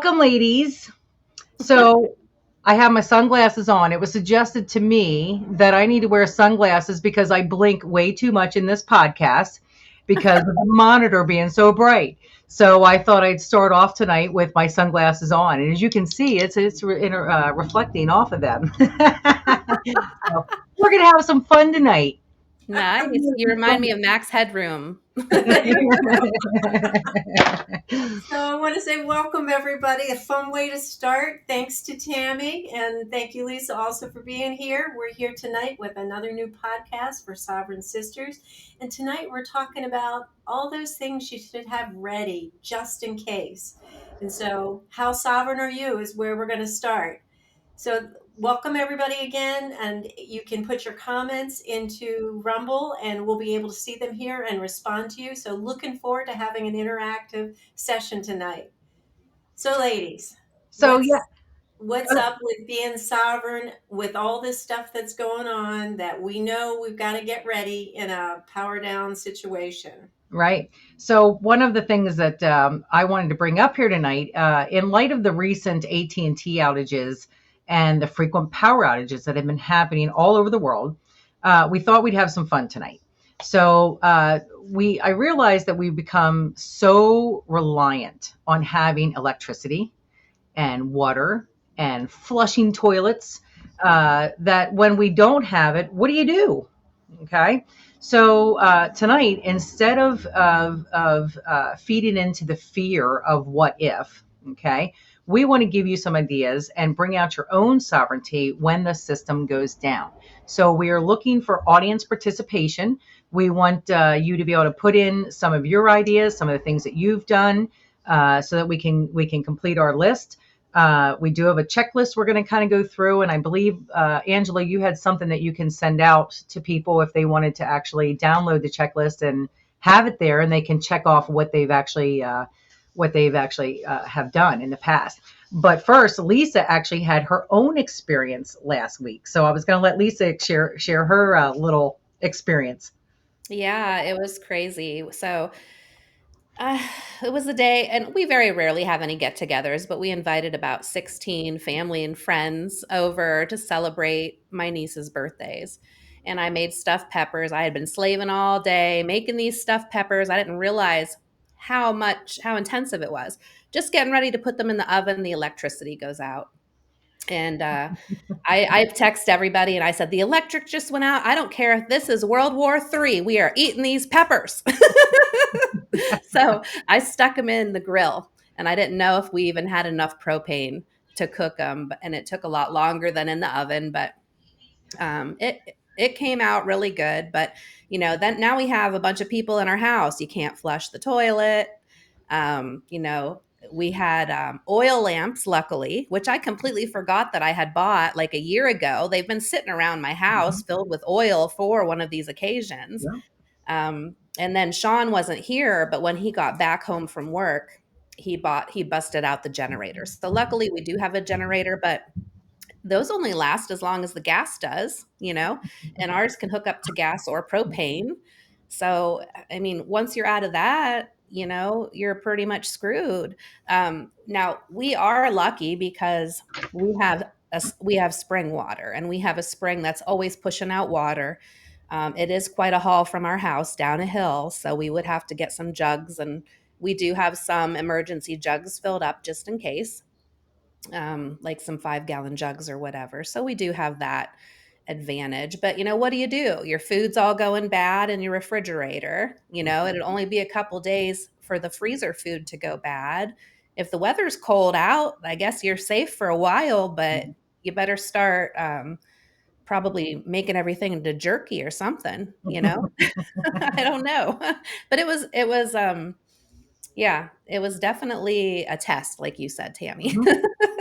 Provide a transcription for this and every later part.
welcome, ladies. So I have my sunglasses on. It was suggested to me that I need to wear sunglasses because I blink way too much in this podcast because of the monitor being so bright. So I thought I'd start off tonight with my sunglasses on, and as you can see, it's reflecting off of them. So we're gonna have some fun tonight. Nice. You remind me of Max Headroom. So I want to say welcome, everybody. A fun way to start. Thanks to Tammy, and thank you, Lisa, also for being here. We're here tonight with another new podcast for Sovereign Sisters. And tonight we're talking about all those things you should have ready just in case. And so, how sovereign are you is where we're going to start. So welcome everybody again, and you can put your comments into Rumble and we'll be able to see them here and respond to you. So looking forward to having an interactive session tonight. So ladies, So what's up with being sovereign with all this stuff that's going on that we know we've got to get ready in a power down situation? Right. So one of the things that I wanted to bring up here tonight, in light of the recent AT&T outages and the frequent power outages that have been happening all over the world, we thought we'd have some fun tonight. So I realized that we've become so reliant on having electricity and water and flushing toilets that when we don't have it, what do you do? Okay. So tonight, instead of feeding into the fear of what if, okay, we want to give you some ideas and bring out your own sovereignty when the system goes down. So we are looking for audience participation. We want you to be able to put in some of your ideas, some of the things that you've done, so that we can complete our list. We do have a checklist we're going to kind of go through. And I believe, Angela, you had something that you can send out to people if they wanted to actually download the checklist and have it there, and they can check off what they've actually have done in the past. But first, Lisa actually had her own experience last week. So I was going to let Lisa share her little experience. Yeah, it was crazy. So it was the day, and we very rarely have any get-togethers, but we invited about 16 family and friends over to celebrate my niece's birthdays. And I made stuffed peppers. I had been slaving all day making these stuffed peppers. I didn't realize how intensive it was. Just getting ready to put them in the oven, the electricity goes out. And I text everybody and I said, the electric just went out. I don't care if this is World War III. We are eating these peppers. So I stuck them in the grill, and I didn't know if we even had enough propane to cook them. And it took a lot longer than in the oven, but it came out really good. But, then now we have a bunch of people in our house. You can't flush the toilet. We had oil lamps, luckily, which I completely forgot that I had bought like a year ago. They've been sitting around my house filled with oil for one of these occasions. Yeah. And then Sean wasn't here, but when he got back home from work, he busted out the generator. So luckily we do have a generator, but those only last as long as the gas does, and ours can hook up to gas or propane. So, I mean, once you're out of that, you're pretty much screwed. Now we are lucky because we have spring water, and we have a spring that's always pushing out water. It is quite a haul from our house down a hill, so we would have to get some jugs, and we do have some emergency jugs filled up just in case, like some 5-gallon jugs or whatever. So we do have that advantage. But what do? Your food's all going bad in your refrigerator. It'd only be a couple days for the freezer food to go bad. If the weather's cold out, I guess you're safe for a while, but you better start probably making everything into jerky or something, I don't know. But it was definitely a test, like you said, Tammy.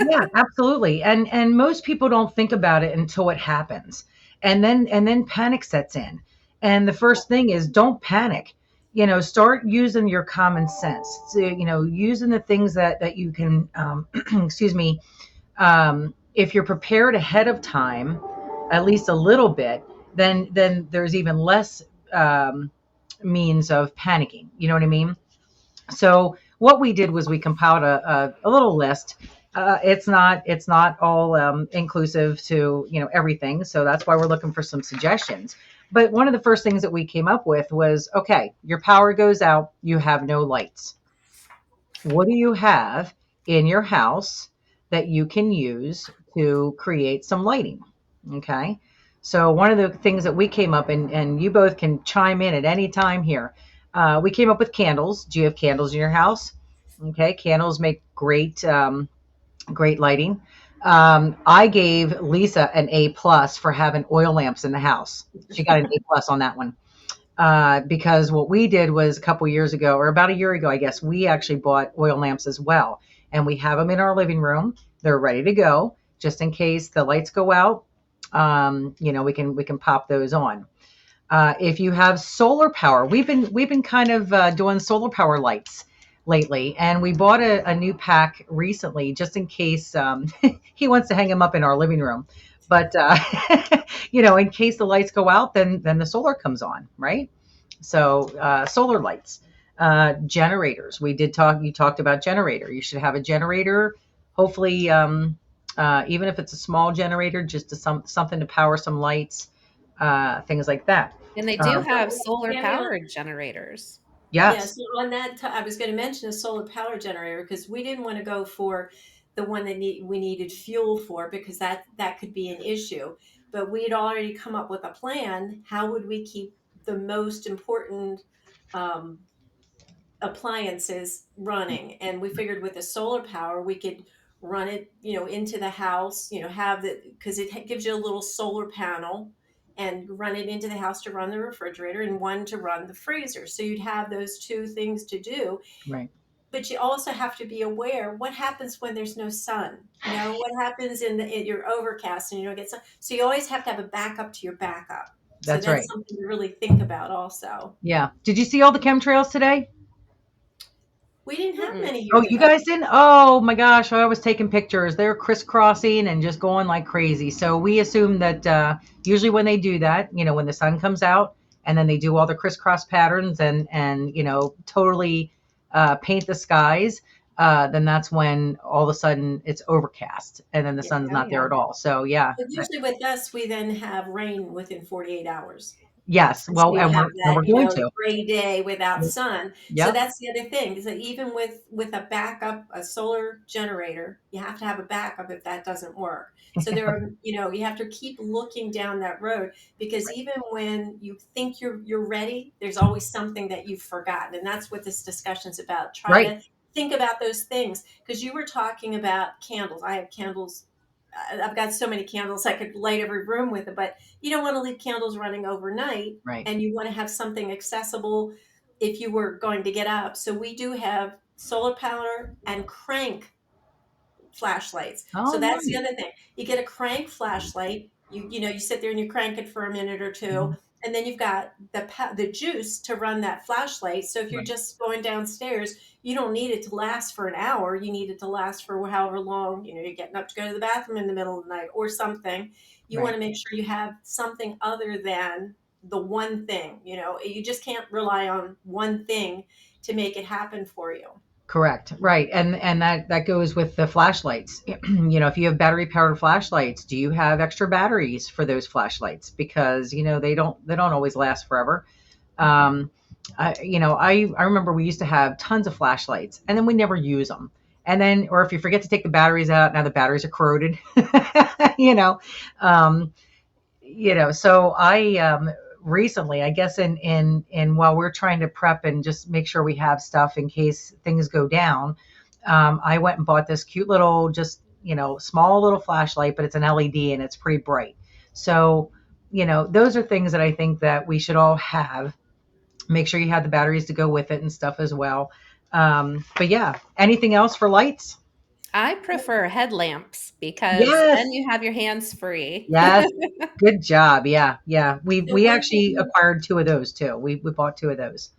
Yeah, absolutely. And most people don't think about it until it happens. And then panic sets in. And the first thing is, don't panic. Start using your common sense. So, using the things that you can excuse me, if you're prepared ahead of time, at least a little bit, then there's even less means of panicking. You know what I mean? So what we did was we compiled a little list. It's not all inclusive to everything, so that's why we're looking for some suggestions. But one of the first things that we came up with was, okay, your power goes out, you have no lights. What do you have in your house that you can use to create some lighting? Okay. So one of the things that we came up, and you both can chime in at any time here. We came up with candles. Do you have candles in your house? Okay. Candles make great lighting. I gave Lisa an A+ for having oil lamps in the house. She got an A+ on that one. Because what we did was a couple years ago, or about a year ago, I guess, we actually bought oil lamps as well, and we have them in our living room. They're ready to go, just in case the lights go out. We can pop those on. If you have solar power, we've been kind of doing solar power lights lately, and we bought a new pack recently, just in case he wants to hang them up in our living room. But in case the lights go out, then the solar comes on, right? So solar lights, generators. You talked about generator. You should have a generator. Hopefully, even if it's a small generator, just something to power some lights, things like that. And they do Um, have solar Tammy, powered generators. yeah, yes, so on that, I was going to mention a solar power generator because we didn't want to go for the one that we needed fuel for because that could be an issue. But we had already come up with a plan. How would we keep the most important um, appliances running? And we figured with the solar power, we could run it, into the house, have the, because it gives you a little solar panel and run it into the house to run the refrigerator and one to run the freezer. So you'd have those two things to do. right. But you also have to be aware what happens when there's no sun. What happens in your overcast and you don't get sun. So you always have to have a backup to your backup. So That's that's right. something to really think about also. Yeah. Did you see all the chemtrails today? We didn't have Mm-mm. many here Oh, you today. guys didn't? Oh my gosh, I was taking pictures. They're crisscrossing and just going like crazy. So we assume that usually when they do that, when the sun comes out and then they do all the crisscross patterns and totally paint the skies, then that's when all of a sudden it's overcast and then the Yeah. sun's Oh, not there yeah. at all. So yeah, But usually with us, we then have rain within 48 hours. yes. So Well, you and have we're that, going to. gray day without sun. So Yep. that's the other thing is that even with a backup, a solar generator, you have to have a backup if that doesn't work. So there are, you have to keep looking down that road because even when you think you're ready, there's always something that you've forgotten. And that's what this discussion's about. Try Right. to think about those things because you were talking about candles. I have candles. I've got so many candles I could light every room with it, but you don't want to leave candles running overnight Right. and you want to have something accessible if you were going to get up. So we do have solar power and crank flashlights. So Oh, that's the nice. other thing. You get a crank flashlight. You sit there and you crank it for a minute or two, Mhm. and then you've got the juice to run that flashlight. So if you're Right. just going downstairs, you don't need it to last for an hour. You need it to last for however long. You're getting up to go to the bathroom in the middle of the night or something. You want Right. to make sure you have something other than the one thing. You just can't rely on one thing to make it happen for you. Correct. Right. And that goes with the flashlights. If you have battery powered flashlights, do you have extra batteries for those flashlights? Because, they don't always last forever. Um, I remember we used to have tons of flashlights and then we never use them. And then, or if you forget to take the batteries out, now the batteries are corroded, you know, um, so I recently, I guess in while we're trying to prep and just make sure we have stuff in case things go down, I went and bought this cute little, just small little flashlight, but it's an LED and it's pretty bright. So those are things that I think that we should all have. Make sure you have the batteries to go with it and stuff as well. But yeah, anything else for lights? I prefer headlamps because Yes. then you have your hands free. Yes. Good job. Yeah. Yeah. We So we one actually thing acquired two of those too. We bought two of those.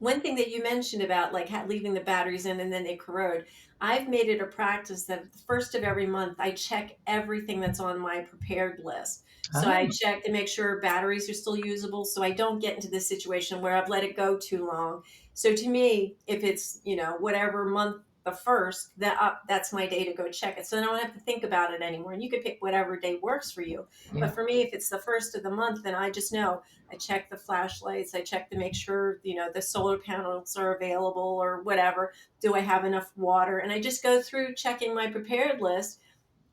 one thing that you mentioned about like leaving the batteries in and then they corrode, I've made it a practice that the first of every month I check everything that's on my prepared list. So I Oh, check to make sure batteries are still usable so I don't get into this situation where I've let it go too long. So to me, if it's, whatever month the first, that's my day to go check it. So then I don't have to think about it anymore. And you could pick whatever day works for you. yeah. But for me, if it's the first of the month, then I just know I check the flashlights. I check to make sure, the solar panels are available or whatever. Do I have enough water? And I just go through checking my prepared list.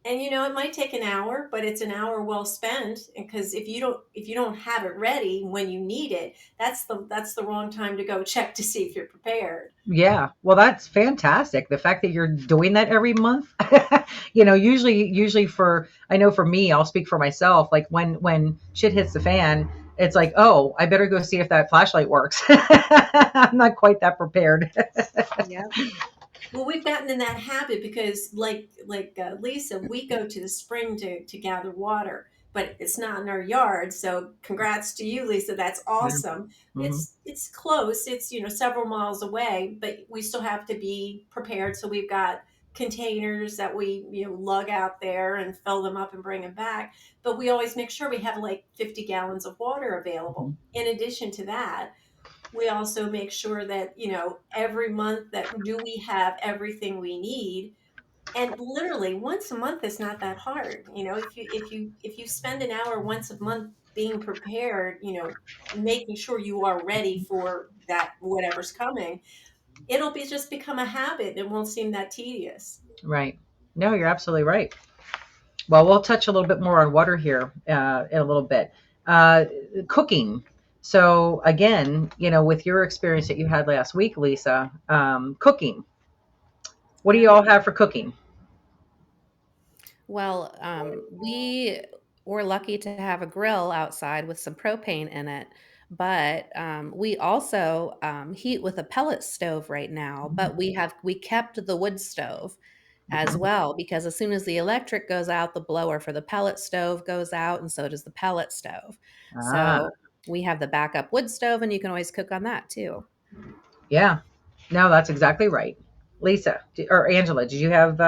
And it might take an hour, but it's an hour well spent. Because if you don't have it ready when you need it, that's the wrong time to go check to see if you're prepared. Yeah. Well, that's fantastic. The fact that you're doing that every month. Usually I know for me, I'll speak for myself. Like when shit hits the fan, it's like, oh, I better go see if that flashlight works. I'm not quite that prepared. Yeah. Well, we've gotten in that habit because, Lisa, we go to the spring to gather water, but it's not in our yard. So, congrats to you, Lisa. That's Yeah. awesome. Hmm. It's close. It's several miles away, but we still have to be prepared. So we've got containers that we lug out there and fill them up and bring them back. But we always make sure we have like 50 gallons of water available. In addition to that, we also make sure that every month that do we have everything we need. And literally once a month is not that hard. If you spend an hour once a month being prepared, making sure you are ready for that whatever's coming, it'll be just become a habit. It won't seem that tedious. Right. No, you're absolutely right. Well, we'll touch a little bit more on water here in a little bit. Uh, Cooking. So again, with your experience that you had last week, Lisa, cooking. What do Yeah. you all have for cooking? Well, we were lucky to have a grill outside with some propane in it, but we also heat with a pellet stove right now. But we kept the wood stove as well because as soon as the electric goes out, the blower for the pellet stove goes out, and so does the pellet stove. Ah, So we have the backup wood stove, and you can always cook on that too. yeah. No, that's exactly right. Lisa or Angela, did you have?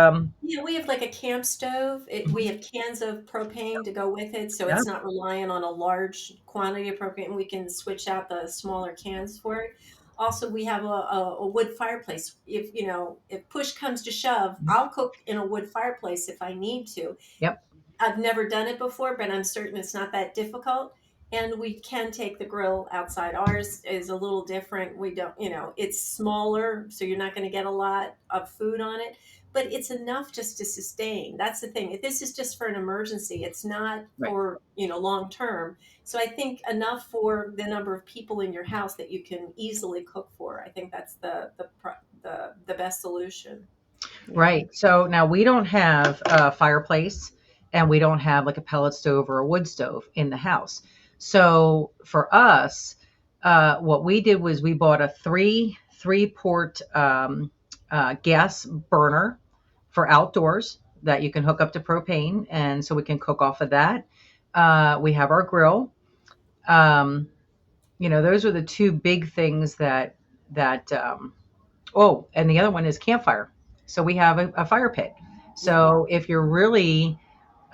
Yeah, we have like a camp stove. We Mhm. have cans of propane to go with it, so Yeah. it's not reliant on a large quantity of propane. We can switch out the smaller cans for it. Also, we have a wood fireplace. If push comes to shove, I'll cook in a wood fireplace if I need to. Yep. I've never done it before, but I'm certain it's not that difficult. And we can take the grill outside. Ours is a little different. We don't, it's smaller, so you're not going to get a lot of food on it, but it's enough just to sustain. That's the thing. This is just for an emergency. It's not Right. for, long term. So I think enough for the number of people in your house that you can easily cook for. I think that's the best solution. Yeah. Right. So now we don't have a fireplace and we don't have like a pellet stove or a wood stove in the house. So for us, what we did was we bought a three port gas burner for outdoors that you can hook up to propane, and so we can cook off of that. We have our grill. Um, those are the two big things that. Oh, and the other one is campfire. So we have a fire pit. Yep. So if you're really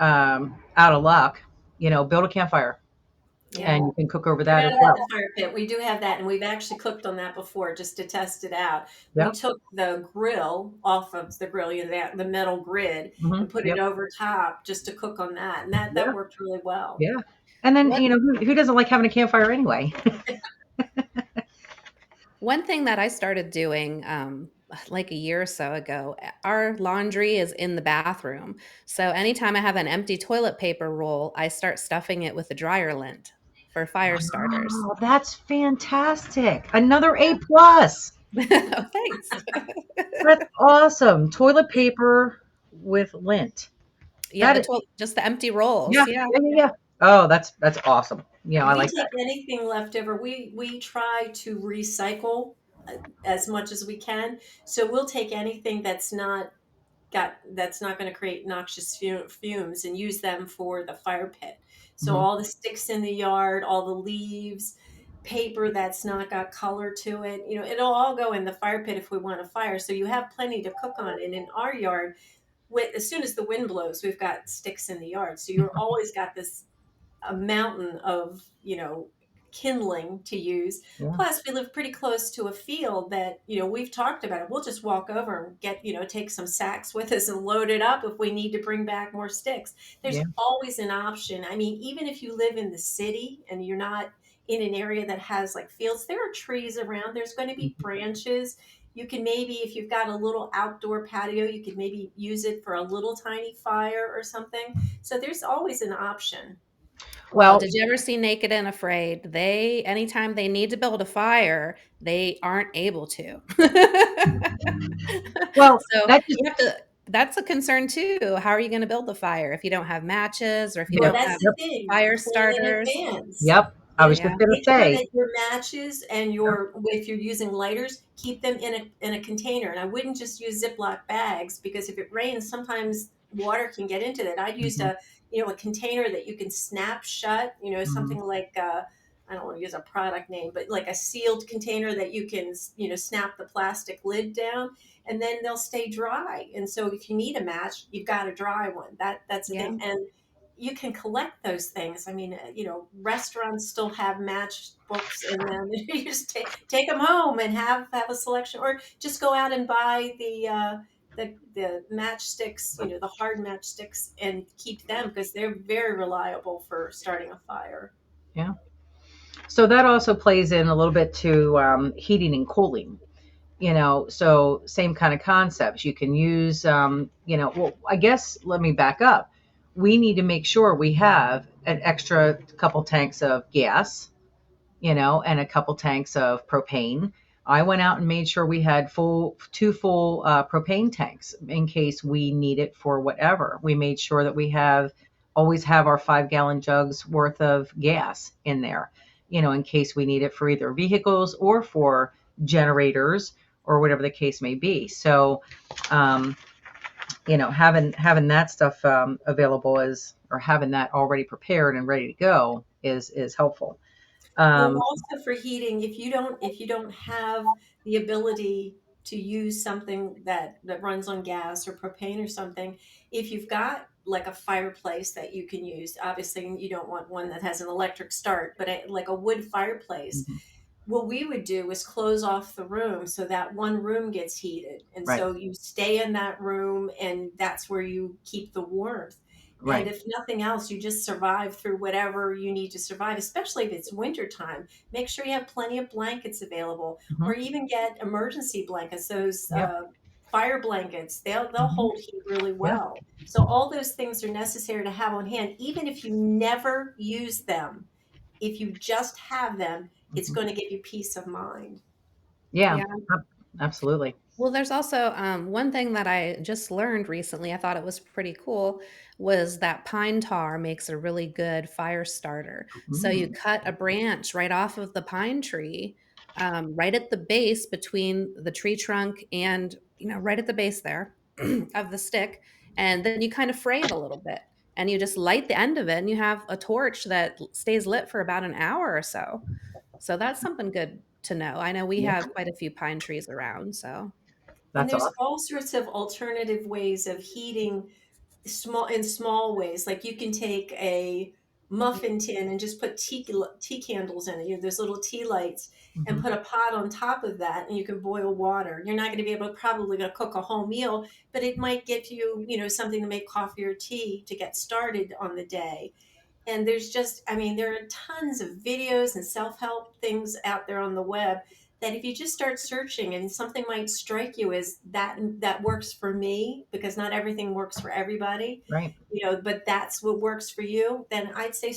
out of luck, build a campfire Yeah. and you can cook over that Forgot as about the well. fire pit. We do have that, and we've actually cooked on that before just to test it out. We Yep. took the grill off of the grill, the metal grid, and put it Yep. over top just to cook on that, and that Yeah. worked really well. Yeah. And then, One who doesn't like having a campfire anyway? One thing that I started doing, like a year or so ago, our laundry is in the bathroom. So anytime I have an empty toilet paper roll, I start stuffing it with a dryer lint for fire starters. Oh, that's fantastic. Another Yeah. A plus. Oh, thanks. That's awesome. Toilet paper with lint. Yeah, That is, just the empty rolls. yeah, Yeah. yeah, yeah, yeah. Oh, that's awesome. I We like take anything left over. We try to recycle as much as we can. So we'll take anything that's not going to create noxious fumes and use them for the fire pit. So that. all the sticks in the yard, all the leaves, paper that's not got color to it. It'll all go in the fire pit if we want a fire. So you have plenty to cook on. And in our yard, as soon as the wind blows, we've got sticks in the yard. So you're always got this a mountain of kindling to use. Yeah. Plus we live pretty close to a field that we've talked about it. We'll just walk over and get take some sacks with us and load it up if we need to bring back more sticks. There's Yeah. always an option. I mean, even if you live in the city and you're not in an area that has like fields, there are trees around, there's going to be branches. You can maybe, if you've got a little outdoor patio, you could maybe use it for a little tiny fire or something. So there's always an option. Well, did you ever see Naked and Afraid? Anytime they need to build a fire, they aren't able to. Well, So that's a concern too. How are you going to build the fire if you don't have matches or if you Well, don't that's have the thing. fire Plan in starters? advance. Yep. I was Yeah. just going to Make sure say. that your matches and if you're using lighters, keep them in a container. And I wouldn't just use Ziploc bags, because if it rains, sometimes water can get into that. I'd used Mhm. a container that you can snap shut, something Mhm. like I don't want to use a product name, but like a sealed container that you can, snap the plastic lid down, and then they'll stay dry. And so if you need a match, you've got a dry one. That's the Yeah. thing. And you can collect those things. I mean, restaurants still have match books in them. You just take them home and have a selection, or just go out and buy the matchsticks, the hard matchsticks, and keep them, because they're very reliable for starting a fire. Yeah. So that also plays in a little bit to heating and cooling. So same kind of concepts. You can use, well, I guess let me back up. We need to make sure we have an extra couple tanks of gas, and a couple tanks of propane. I went out and made sure we had two full propane tanks in case we need it for whatever. We made sure that we always have our 5-gallon jugs worth of gas in there, in case we need it for either vehicles or for generators or whatever the case may be. So, having that stuff available or having that already prepared and ready to go is helpful. Well, also for heating, if you don't have the ability to use something that runs on gas or propane or something, if you've got like a fireplace that you can use, obviously you don't want one that has an electric start, but like a wood fireplace, Mhm. what we would do is close off the room so that one room gets heated. And Right. so you stay in that room, and that's where you keep the warmth. And Right. if nothing else, you just survive through whatever you need to survive, especially if it's wintertime. Make sure you have plenty of blankets available, or Mhm. even get emergency blankets, those Yep. fire blankets. They'll Mhm. hold heat really Yeah. well. So all those things are necessary to have on hand, even if you never use them. If you just have them, it's Mhm. going to give you peace of mind. Yeah. Yeah. Absolutely. Well, there's also one thing that I just learned recently. I thought it was pretty cool. Was that pine tar makes a really good fire starter. So you Mm. cut a branch right off of the pine tree, right at the base between the tree trunk and right at the base there of the stick, and then you kind of fray it a little bit, and you just light the end of it, and you have a torch that stays lit for about an hour or so. So that's something good to know. I know we Yeah. have quite a few pine trees around, so. And That's there's awesome. all sorts of alternative ways of heating, small ways. Like you can take a muffin tin and just put tea candles in it. Those little tea lights, and Mhm. put a pot on top of that, and you can boil water. You're not going to be able to probably going to cook a whole meal, but it might give you, something to make coffee or tea to get started on the day. And there's just, I mean, there are tons of videos and self-help things out there on the web that if you just start searching, and something might strike you as that works for me, because not everything works for everybody, Right. but that's what works for you, then I'd say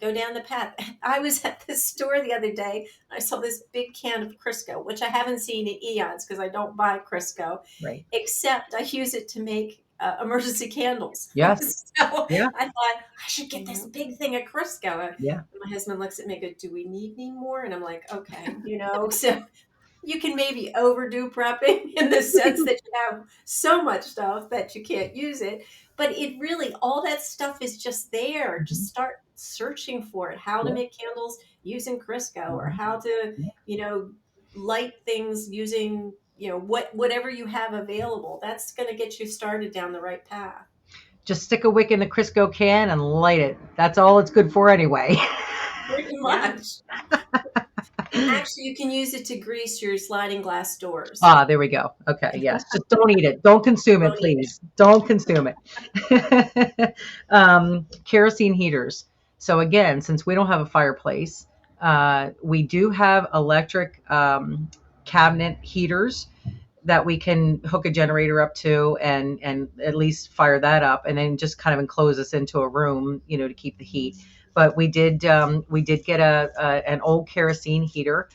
go down the path. I was at this store the other day. I saw this big can of Crisco, which I haven't seen in eons because I don't buy Crisco, Right. except I use it to make emergency candles. Yes. So Yeah. I thought I should get this Yeah. big thing of Crisco. Yeah. My husband looks at me and goes, "Do we need any more?" And I'm like, "Okay, So you can maybe overdo prepping in the sense that you have so much stuff that you can't use it. But it really, all that stuff is just there. Just Mhm. start searching for it, how to make candles using Crisco, or how to, light things using, whatever you have available. That's going to get you started down the right path. Just stick a wick in the Crisco can and light it. That's all it's good for anyway. Pretty much. Actually, you can use it to grease your sliding glass doors. Ah, there we go. Okay, yes. Just don't eat it. Don't consume it, please. Don't consume it. Kerosene heaters. So again, since we don't have a fireplace, we do have electric cabinet heaters that we can hook a generator up to and at least fire that up, and then just kind of enclose us into a room, to keep the heat. But we did get an old kerosene heater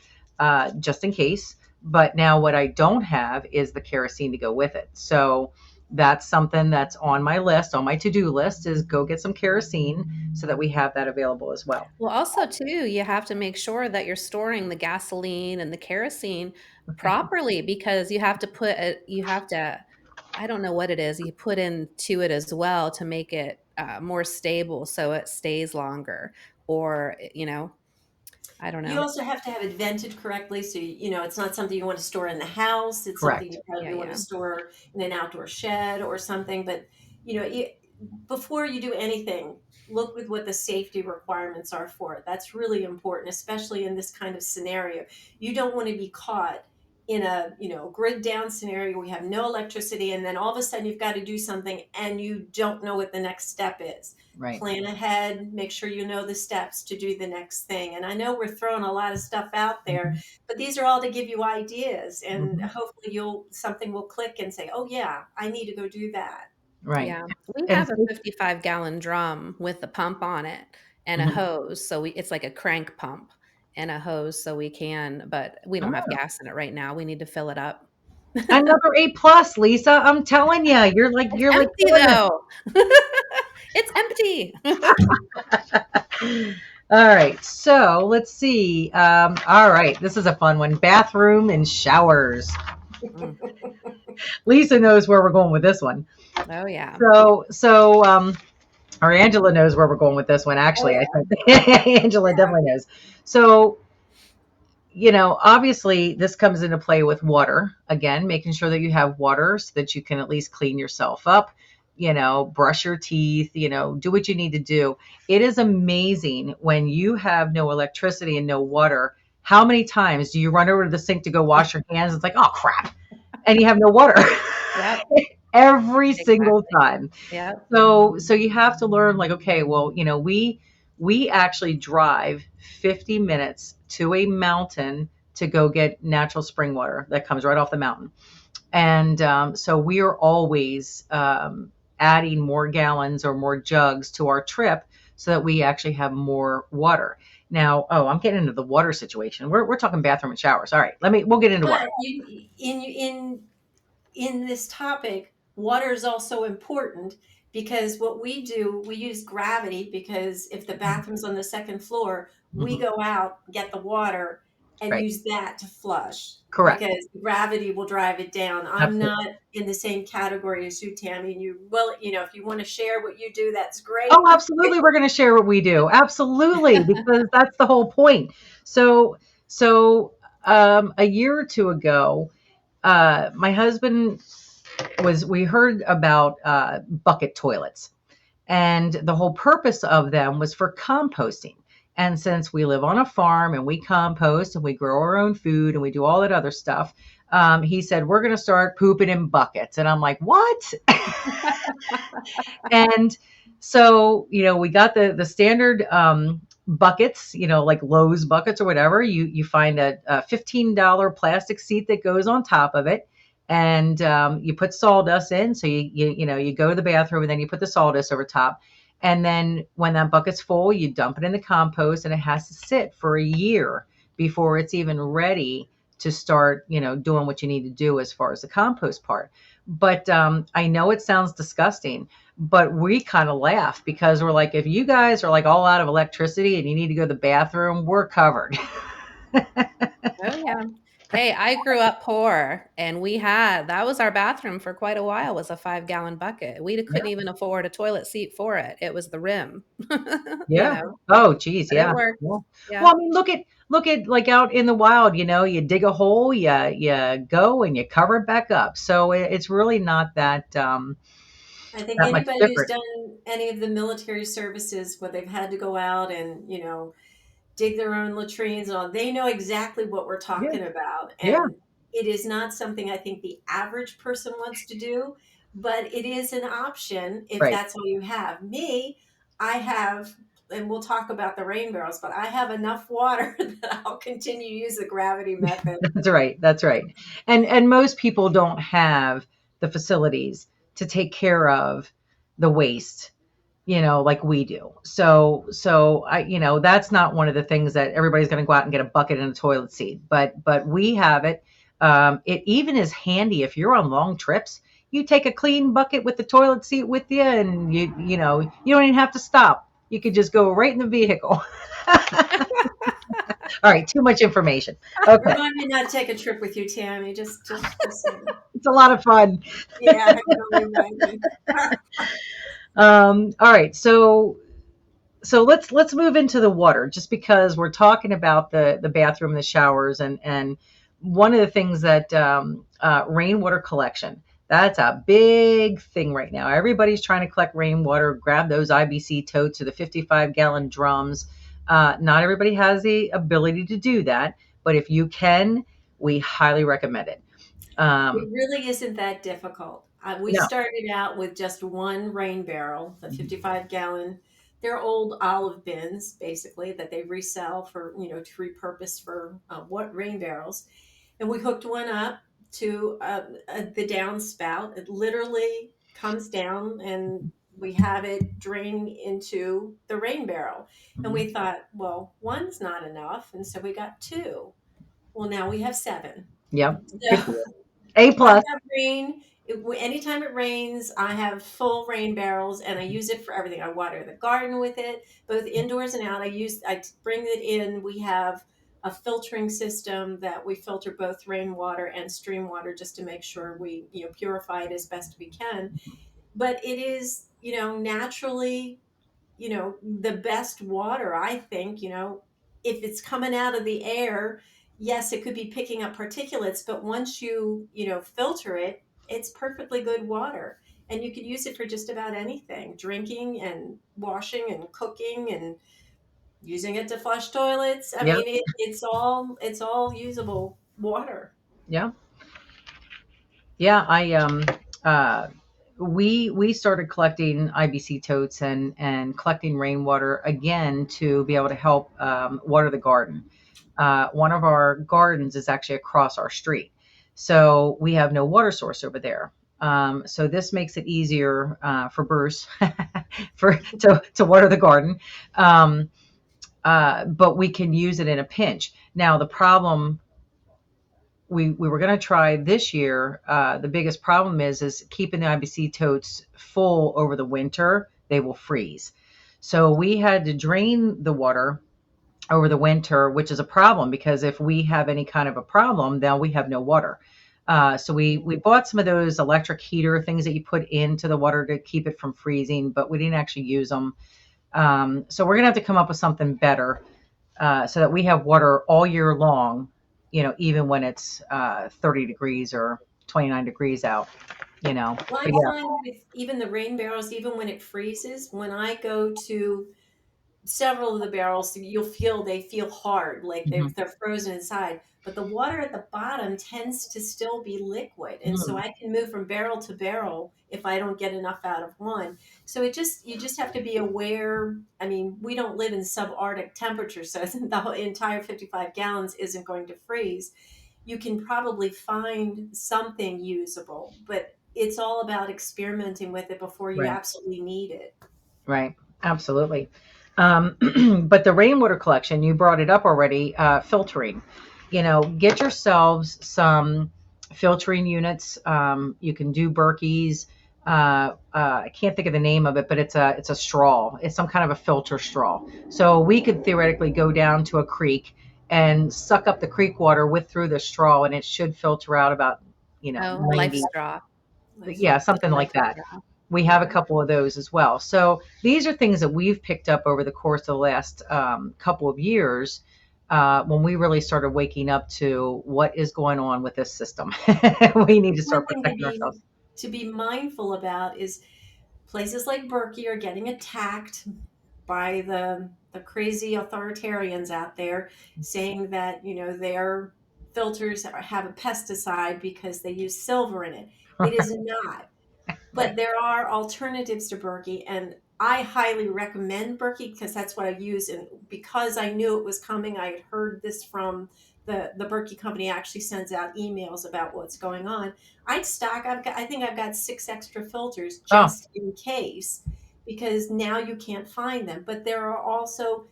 just in case. But now what I don't have is the kerosene to go with it. So that's something that's on my list, on my to-do list, is go get some kerosene so that we have that available as well. Well, also too, you have to make sure that you're storing the gasoline and the kerosene properly, because you have to, I don't know what it is, you put into it as well to make it more stable so it stays longer, or, I don't know. You also have to have it vented correctly. So, it's not something you want to store in the house. It's Correct. something you probably want to store in an outdoor shed or something. But, before you do anything, look with what the safety requirements are for it. That's really important, especially in this kind of scenario. You don't want to be caught in a, grid down scenario where we have no electricity, and then all of a sudden you've got to do something and you don't know what the next step is. Right. Plan ahead, make sure you know the steps to do the next thing. And I know we're throwing a lot of stuff out there, but these are all to give you ideas, and hopefully something will click and say, oh yeah, I need to go do that. Right. Yeah. We have a 55-gallon drum with a pump on it and a hose. So it's like a crank pump and a hose, so we can, but we don't have gas in it right now. We need to fill it up. Another A+, Lisa. I'm telling you, you're empty, like though. It's empty. All right. So let's see. All right. This is a fun one. Bathroom and showers. Lisa knows where we're going with this one. Oh yeah. Or Angela knows where we're going with this one. Actually, I think Angela definitely knows. So, obviously this comes into play with water. Again, making sure that you have water so that you can at least clean yourself up, brush your teeth, do what you need to do. It is amazing when you have no electricity and no water. How many times do you run over to the sink to go wash your hands? It's like, oh crap. And you have no water. Yep. Every single time. Yeah. So you have to learn, like, okay, well, we actually drive 50 minutes to a mountain to go get natural spring water that comes right off the mountain. And so we are always adding more gallons or more jugs to our trip so that we actually have more water. Now, I'm getting into the water situation. We're talking bathroom and showers. All right, we'll get into water. In this topic, water is also important, because what we do, we use gravity, because if the bathroom's on the second floor, we go out, get the water, and use that to flush. Correct. Because gravity will drive it down. I'm not in the same category as you, Tammy. And if you want to share what you do, that's great. Oh, absolutely. We're going to share what we do. Absolutely. Because that's the whole point. So a year or two ago, my husband we heard about bucket toilets, and the whole purpose of them was for composting. And since we live on a farm and we compost and we grow our own food and we do all that other stuff, he said, we're going to start pooping in buckets. And I'm like, what? And so, we got the standard buckets, like Lowe's buckets or whatever. You find a $15 plastic seat that goes on top of it. And you put sawdust in. So you go to the bathroom and then you put the sawdust over top. And then when that bucket's full, you dump it in the compost, and it has to sit for a year before it's even ready to start, doing what you need to do as far as the compost part. But I know it sounds disgusting, but we kind of laugh because we're like, if you guys are like all out of electricity and you need to go to the bathroom, we're covered. Oh yeah. Hey, I grew up poor, and that was our bathroom for quite a while, was a 5-gallon bucket. We couldn't even afford a toilet seat for it. It was the rim, you Yeah. know, Oh, geez. but it Yeah. worked. Yeah. Yeah. Well, I mean, look at like out in the wild, you dig a hole, you go and you cover it back up. So it's really not I think that much anybody who's different. done any of the military services where they've had to go out and, dig their own latrines and all, they know exactly what we're Yeah. talking about. Yeah. And it is not something I think the average person wants to do, but it is an option if Right. that's all you have. Me, I have, and we'll talk about the rain barrels, but I have enough water that I'll continue to use the gravity method. That's right. That's right. And most people don't have the facilities to take care of the waste, like we do. So that's not one of the things that everybody's going to go out and get a bucket and a toilet seat, but we have it. It even is handy if you're on long trips. You take a clean bucket with the toilet seat with you, and you don't even have to stop. You could just go right in the vehicle. All right, too much information. Okay, Remind me not to take a trip with you, Tammy. Just saying. it's a lot of fun. Yeah, I can only imagine. All right, so let's move into the water, just because we're talking about the bathroom, the showers, and one of the things that rainwater collection, that's a big thing right now. Everybody's trying to collect rainwater, grab those IBC totes or the 55-gallon drums. Not everybody has the ability to do that, but if you can, we highly recommend it. It really isn't that difficult. We No. started out with just one rain barrel, the 55-gallon. They're old olive bins, basically, that they resell for, to repurpose for what rain barrels. And we hooked one up to the downspout. It literally comes down and we have it drain into the rain barrel. And Mhm. we thought, well, one's not enough. And so we got two. Well, now we have seven. Yep. Good So deal. A when I plus. have rain, anytime it rains, I have full rain barrels and I use it for everything. I water the garden with it, both indoors and out. I bring it in. We have a filtering system that we filter both rainwater and stream water just to make sure we, purify it as best we can. But it is, naturally, the best water, I think, if it's coming out of the air, yes, it could be picking up particulates, but once you, filter it, it's perfectly good water. And you could use it for just about anything, drinking and washing and cooking and using it to flush toilets. I Yep. mean, it's all usable water. Yeah. Yeah. Uh, we started collecting IBC totes and collecting rainwater again to be able to help water the garden. One of our gardens is actually across our street, so we have no water source over there. So this makes it easier for Bruce to water the garden, but we can use it in a pinch. Now the problem we were going to try this year. The biggest problem is keeping the IBC totes full over the winter. They will freeze. So we had to drain the water over the winter, which is a problem because if we have any kind of a problem, then we have no water. So we bought some of those electric heater things that you put into the water to keep it from freezing, but we didn't actually use them. So we're gonna have to come up with something better so that we have water all year long, even when it's 30 degrees or 29 degrees out, Well, I But yeah. find with even the rain barrels, even when it freezes, when I go to several of the barrels, you'll feel they feel hard, like Mhm. they're frozen inside. But the water at the bottom tends to still be liquid, and so Mm, I can move from barrel to barrel if I don't get enough out of one. So you just have to be aware. I mean, we don't live in subarctic temperatures, so the whole entire 55 gallons isn't going to freeze. You can probably find something usable, but it's all about experimenting with it before you right. absolutely need it. Right. Absolutely. Um, but the rainwater collection, you brought it up already, filtering. Get yourselves some filtering units. You can do Berkey's. I can't think of the name of it, but it's a straw. It's some kind of a filter straw. So we could theoretically go down to a creek and suck up the creek water through the straw, and it should filter out about, Oh, life 90. straw. Yeah, something Life like that. straw. We have a couple of those as well. So these are things that we've picked up over the course of the last couple of years, when we really started waking up to what is going on with this system. We need to One start thing protecting ourselves. to be mindful about is places like Berkey are getting attacked by the crazy authoritarians out there saying that their filters have a pesticide because they use silver in it. It is not. But there are alternatives to Berkey, and I highly recommend Berkey because that's what I use. And because I knew it was coming, I had heard this from the Berkey company. Actually sends out emails about what's going on. I think I've got 6 extra filters Oh, just in case, because now you can't find them. But there are also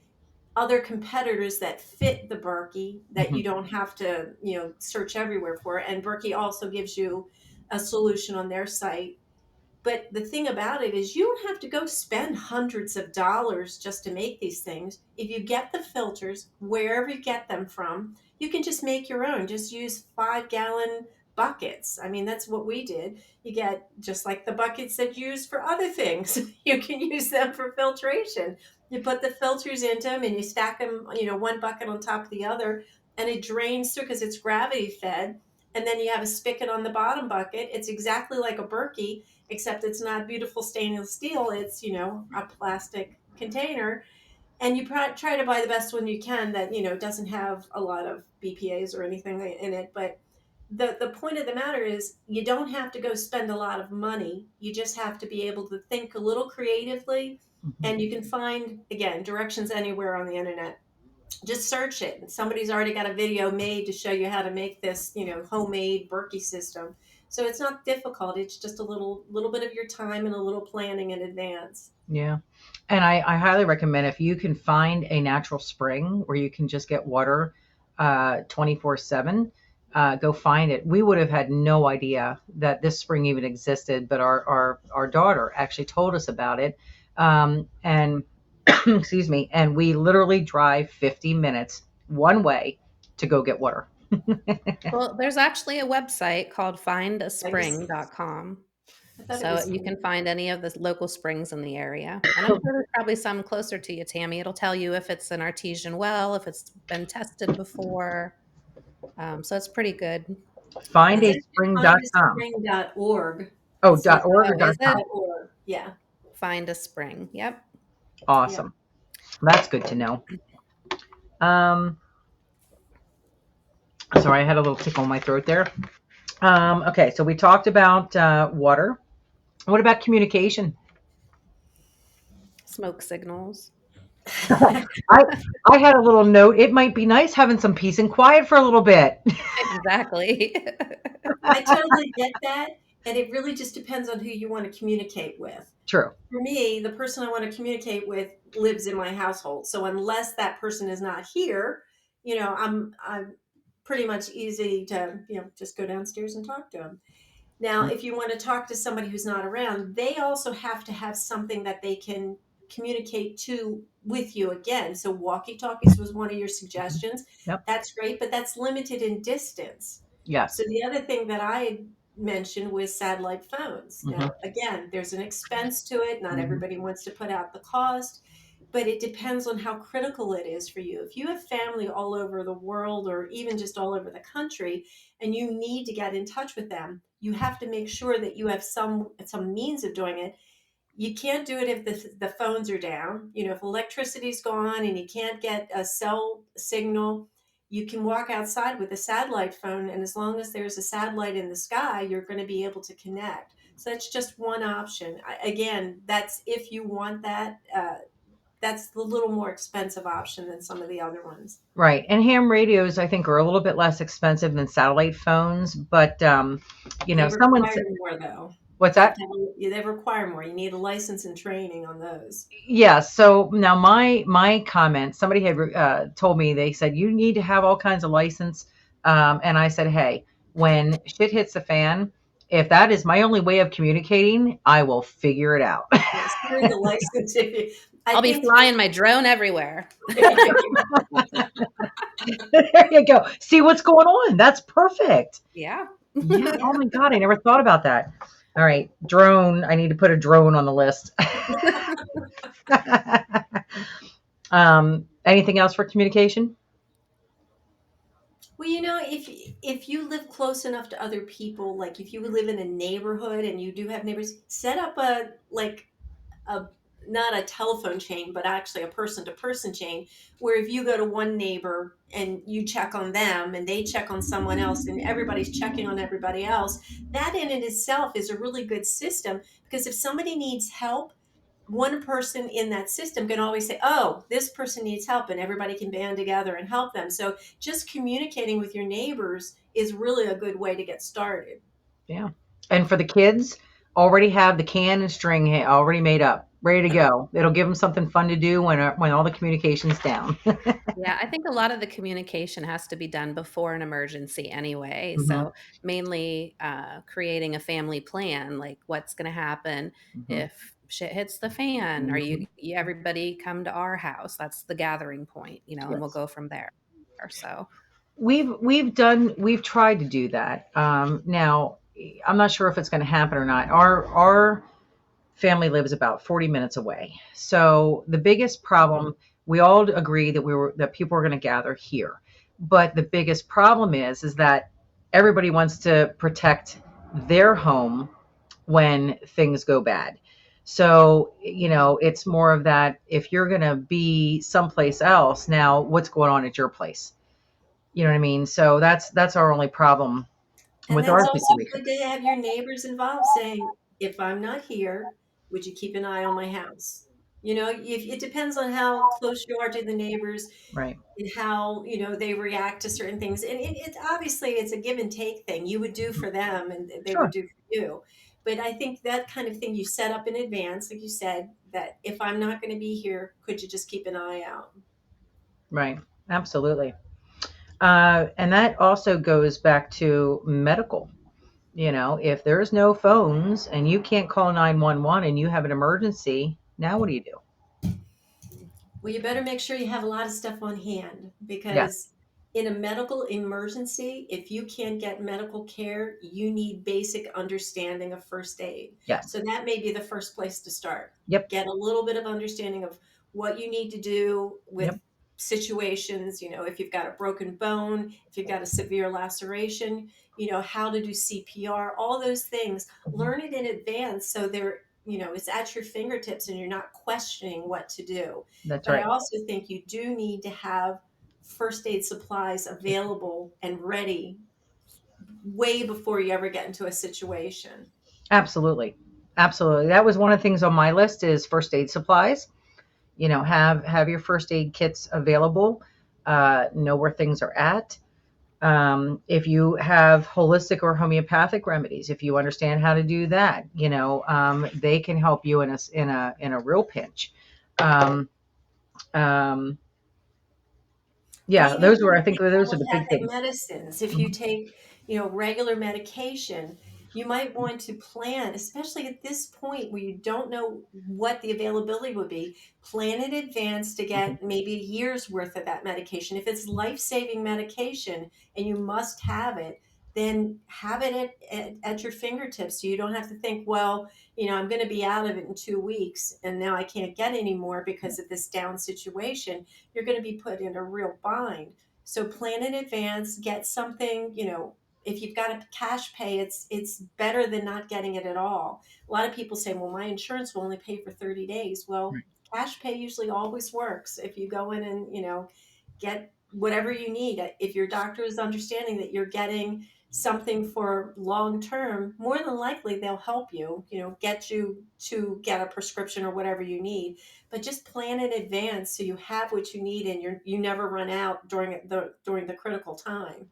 other competitors that fit the Berkey that mhm. you don't have to search everywhere for. And Berkey also gives you a solution on their site. But the thing about it is, you don't have to go spend hundreds of dollars just to make these things. If you get the filters, wherever you get them from, you can just make your own. Just use 5-gallon buckets. I mean, that's what we did. You get just like the buckets that you use for other things, you can use them for filtration. You put the filters into them and you stack them, one bucket on top of the other, and it drains through because it's gravity fed. And then you have a spigot on the bottom bucket. It's exactly like a Berkey, except it's not beautiful stainless steel. It's, a plastic container. And you try to buy the best one you can that, doesn't have a lot of BPAs or anything in it. But the point of the matter is, you don't have to go spend a lot of money. You just have to be able to think a little creatively. Mhm. And you can find, again, directions anywhere on the internet. Just search it. Somebody's already got a video made to show you how to make this, homemade Berkey system. So it's not difficult. It's just a little bit of your time and a little planning in advance. Yeah. And I highly recommend, if you can find a natural spring where you can just get water 24/7, go find it. We would have had no idea that this spring even existed, but our daughter actually told us about it. And excuse me, and we literally drive 50 minutes one way to go get water. Well, there's actually a website called I just, findaspring.com. I thought it So was, you can find any of the local springs in the area. And I'm sure there's probably some closer to you, Tammy. It'll tell you if it's an artesian well, if it's been tested before. So it's pretty good. it's actually Findaspring.com. findaspring.org. Oh, It says .org or Oh, is it? .com. .org. Yeah. Find a spring. Yep. Yeah. Awesome. That's good to know. Um, Sorry, I had a little tickle in my throat there. Okay, so we talked about water. What about communication? Smoke signals. I I had a little note. It might be nice having some peace and quiet for a little bit. Exactly. I totally get that. And it really just depends on who you want to communicate with. True. For me, the person I want to communicate with lives in my household. So unless that person is not here, I'm pretty much easy to, just go downstairs and talk to them. Now, if you want to talk to somebody who's not around, they also have to have something that they can communicate to with you again. So walkie-talkies was one of your suggestions. Yep. That's great, but that's limited in distance. So Yes. the other thing that I mentioned was satellite phones. Mm-hmm. Now, again, there's an expense to it. Not Mm-hmm. everybody wants to put out the cost, but it depends on how critical it is for you. If you have family all over the world or even just all over the country and you need to get in touch with them, you have to make sure that you have some means of doing it. You can't do it if the phones are down. If electricity's gone and you can't get a cell signal, you can walk outside with a satellite phone, and as long as there's a satellite in the sky, you're going to be able to connect. So that's just one option. Again, that's if you want that. That's the little more expensive option than some of the other ones. Right. And ham radios, I think, are a little bit less expensive than satellite phones, but They someone require said, more, though. what's that? They require more. You need a license and training on those. Yeah. So now my comment, somebody had told me, they said you need to have all kinds of license, and I said, hey, when shit hits the fan, If that is my only way of communicating, I will figure it out. Yes, you're the license. I'll be flying my drone everywhere. There you go. See what's going on. That's perfect. Yeah. Yeah. Oh my God. I never thought about that. All right. Drone. I need to put a drone on the list. Anything else for communication? Well, if you live close enough to other people, like if you live in a neighborhood and you do have neighbors, set up a not a telephone chain, but actually a person to person chain, where if you go to one neighbor and you check on them and they check on someone else and everybody's checking on everybody else, that in and itself is a really good system, because if somebody needs help, one person in that system can always say, oh, this person needs help, and everybody can band together and help them. So just communicating with your neighbors is really a good way to get started. Yeah. And for the kids, already have the can and string already made up, ready to go. It'll give them something fun to do when all the communication's down. Yeah, I think a lot of the communication has to be done before an emergency anyway. Mhm, So mainly creating a family plan, like what's going to happen mhm, if shit hits the fan. Are mhm. everybody come to our house? That's the gathering point, and we'll Yes. go from there. So We've tried to do that. Now I'm not sure if it's going to happen or not. Our family lives about 40 minutes away. So the biggest problem, we all agree that people are going to gather here. But the biggest problem is that everybody wants to protect their home when things go bad. So, it's more of that, if you're going to be someplace else, now what's going on at your place? You know what I mean? So that's our only problem And with that's our also situation. good to have your neighbors involved, saying, if I'm not here, would you keep an eye on my house? If it depends on how close you are to the neighbors Right. and how, they react to certain things. And it's obviously it's a give and take thing. You would do for them and they would Sure. do for you. But I think that kind of thing you set up in advance, like you said, that if I'm not going to be here, could you just keep an eye out? Right. Absolutely. And that also goes back to medical. If there's no phones and you can't call 911 and you have an emergency, now what do you do? Well, you better make sure you have a lot of stuff on hand, Yes. because in a medical emergency, if you can't get medical care, you need basic understanding of first aid. Yes. So that may be the first place to start. Yep. Get a little bit of understanding of what you need to do Yep. with situations, if you've got a broken bone, if you've got a severe laceration, how to do CPR, all those things. Mhm. Learn it in advance so it's at your fingertips and you're not questioning what to do. That's But I right. also think you do need to have first aid supplies available and ready way before you ever get into a situation. Absolutely. Absolutely. That was one of the things on my list is first aid supplies. Have your first aid kits available. Know where things are at. If you have holistic or homeopathic remedies, if you understand how to do that, they can help you in a real pinch. Um, um, Well, yeah, even if those were, you I think take those are the big allopathic things. medicines, if you Mhm. take, regular medication, you might want to plan, especially at this point where you don't know what the availability would be, plan in advance to Mhm. get maybe a year's worth of that medication. If it's life-saving medication and you must have it, then have it at your fingertips. So you don't have to think, well, I'm going to be out of it in 2 weeks and now I can't get any more because of this down situation. You're going to be put in a real bind. So plan in advance, get something, if you've got a cash pay, it's better than not getting it at all. A lot of people say, well, my insurance will only pay for 30 days. Well, Right. cash pay usually always works if you go in and, get whatever you need. If your doctor is understanding that you're getting something for long term, more than likely they'll help you, get you to get a prescription or whatever you need. But just plan in advance so you have what you need and you never run out during the critical time.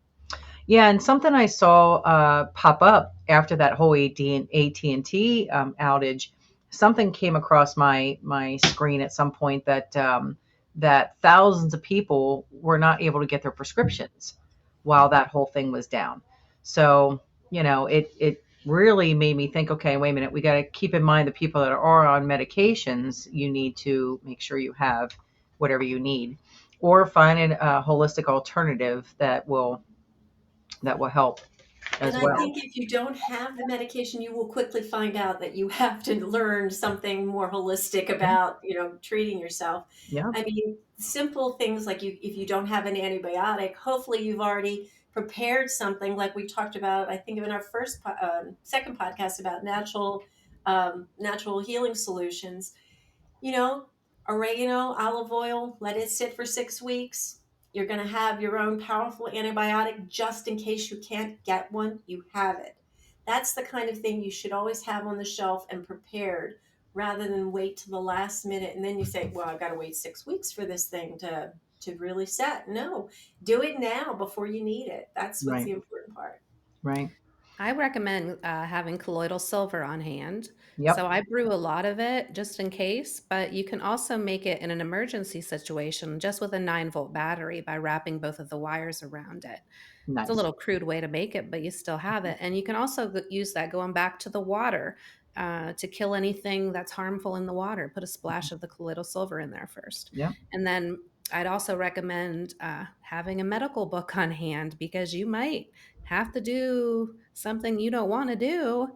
Yeah, and something I saw pop up after that whole AT&T outage, something came across my screen at some point that thousands of people were not able to get their prescriptions while that whole thing was down. So, it really made me think, okay, wait a minute, we got to keep in mind the people that are on medications. You need to make sure you have whatever you need, or find a holistic alternative that will help And as I well. think if you don't have the medication, you will quickly find out that you have to learn something more holistic about, treating yourself. Yeah, I mean, simple things like if you don't have an antibiotic, hopefully you've already prepared something like we talked about, I think in our second podcast about natural healing solutions. you know, Oregano, olive oil, let it sit for 6 weeks. You're going to have your own powerful antibiotic just in case you can't get one, you have it. That's the kind of thing you should always have on the shelf and prepared rather than wait to the last minute and then you say, well, I've got to wait 6 weeks for this thing to really set. No, do it now before you need it. That's what's right, the important part. right. I recommend having colloidal silver on hand. So Yep, I brew a lot of it just in case, but you can also make it in an emergency situation just with a 9-volt battery by wrapping both of the wires around it. It's a nice. little crude way to make it, but you still have it. And you can also use that going back to the water to kill anything that's harmful in the water. Put a splash of the colloidal silver in there first. Yep. And then I'd also recommend having a medical book on hand because you might have to do something you don't want to do,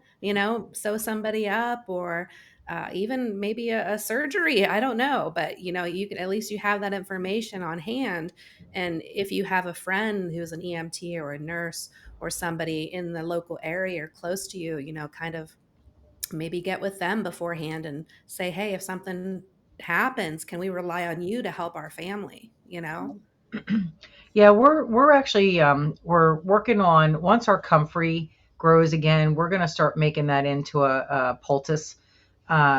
sew somebody up or even maybe a surgery. I don't know, but you can at least you have that information on hand. And if you have a friend who's an EMT or a nurse or somebody in the local area or close to you, kind of maybe get with them beforehand and say, hey, if something happens, can we rely on you to help our family? Yeah, we're actually we're working on, once our comfrey grows again, we're going to start making that into a poultice,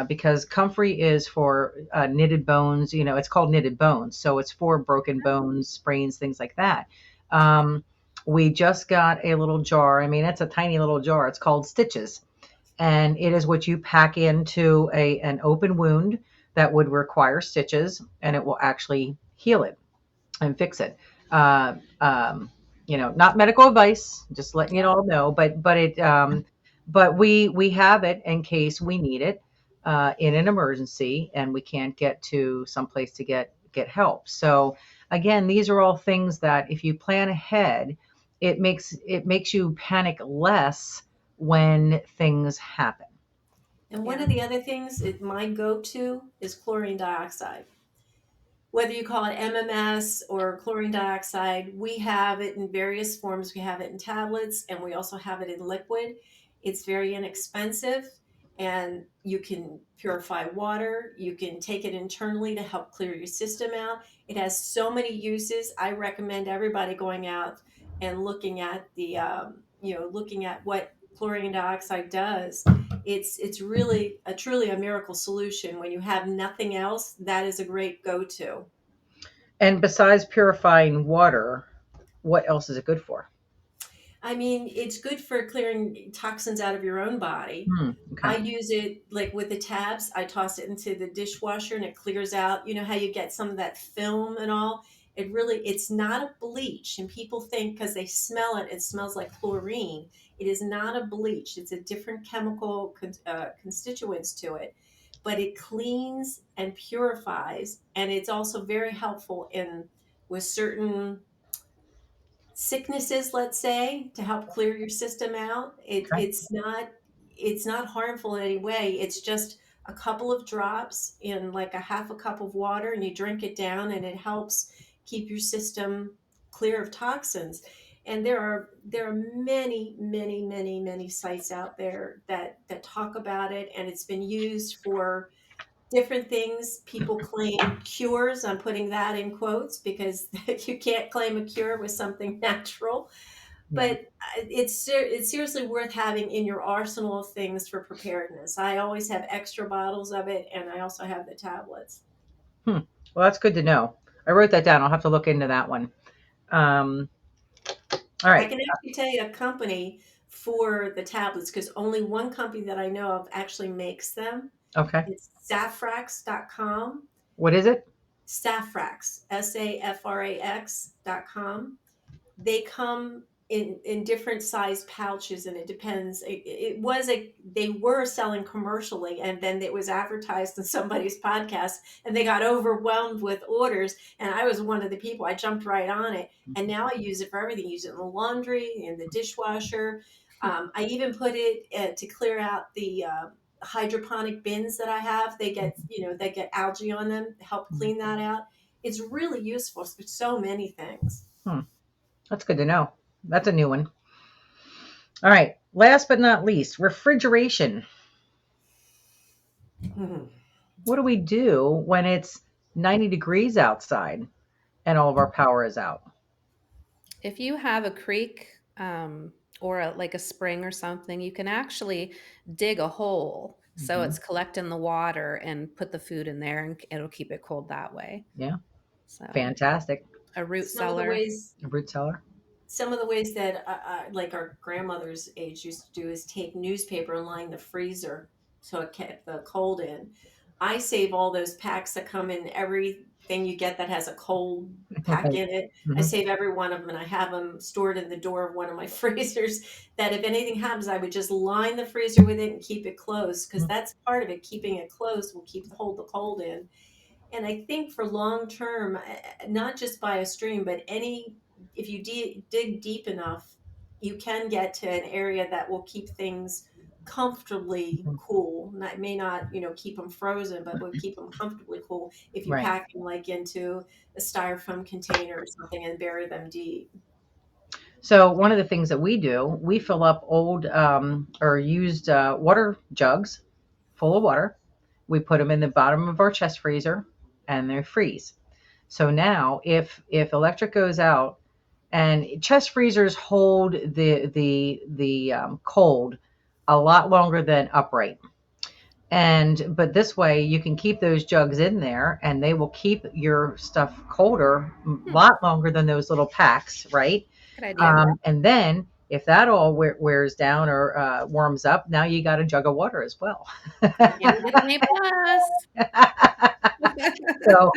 because comfrey is for knitted bones. It's called knitted bones, so it's for broken bones, sprains, things like that. Um, we just got a little jar. I mean, it's a tiny little jar. It's called Stitches, and it is what you pack into an open wound that would require stitches, and it will actually heal it and fix it. Uh, not medical advice, just letting you Yeah. all know, but we have it in case we need it in an emergency and we can't get to someplace to get help. So again, these are all things that if you plan ahead, it makes you panic less when things happen. And one Yeah. of the other things, my go-to is chlorine dioxide. Whether you call it MMS or chlorine dioxide, we have it in various forms. We have it in tablets and we also have it in liquid. It's very inexpensive and you can purify water. You can take it internally to help clear your system out. It has so many uses. I recommend everybody going out and looking at what chlorine dioxide does. It's really a truly a miracle solution. When you have nothing else, that is a great go-to. And besides purifying water, what else is it good for? I mean, it's good for clearing toxins out of your own body. Okay. I use it like with the tabs. I toss it into the dishwasher and it clears out. You know how you get some of that film and all? It's not a bleach. And people think because they smell it, it smells like chlorine. It is not a bleach. It's a different chemical constituents to it, but it cleans and purifies. And it's also very helpful in with certain sicknesses, let's say, to help clear your system out. Okay. It's not harmful in any way. It's just a couple of drops in like a half a cup of water and you drink it down and it helps keep your system clear of toxins. And there are many, many, many, many sites out there that talk about it, and it's been used for different things. People claim cures. I'm putting that in quotes because you can't claim a cure with something natural. Yeah. But it's seriously worth having in your arsenal of things for preparedness. I always have extra bottles of it, and I also have the tablets. Hmm. Well, that's good to know. I wrote that down. I'll have to look into that one. Um, all I right. can actually tell you a company for the tablets because only one company that I know of actually makes them. Okay. It's safrax.com. What is it? Safrax, SAFRAX.com. They come in different size pouches, and it depends. They were selling commercially, and then it was advertised in somebody's podcast, and they got overwhelmed with orders, and I was one of the people. I jumped right on it, and now I use it for everything. Use it in the laundry, in the dishwasher. I even put it to clear out the hydroponic bins that I have. They get algae on them. Help clean that out. It's really useful for so many things. That's good to know. That's a new one. All right. Last but not least, refrigeration. What do we do when it's 90 degrees outside and all of our power is out? If you have a creek or like a spring or something, you can actually dig a hole so it's collecting the water and put the food in there, and it'll keep it cold that way. Yeah. So Fantastic. a root Some of the cellar. ways A root cellar. some of the ways that like our grandmother's age used to do is take newspaper and line the freezer so it kept the cold in. I save all those packs that come in, everything you get that has a cold pack in it. I Mhm. save every one of them, and I have them stored in the door of one of my freezers, that if anything happens, I would just line the freezer with it and keep it closed, because that's part of it. Keeping it closed will hold the cold in. And I think for long term, not just by a stream, but if you dig deep enough, you can get to an area that will keep things comfortably cool. Not may not, keep them frozen, but will keep them comfortably cool if you Right. pack them like into a styrofoam container or something and bury them deep. So one of the things that we do, we fill up old or used water jugs full of water. We put them in the bottom of our chest freezer, and they freeze. So now, if electric goes out, and chest freezers hold the cold a lot longer than upright. But this way you can keep those jugs in there, and they will keep your stuff colder a lot longer than those little packs, right? Good idea. And then if that all wears down or warms up, now you got a jug of water as well. You get an A plus. so,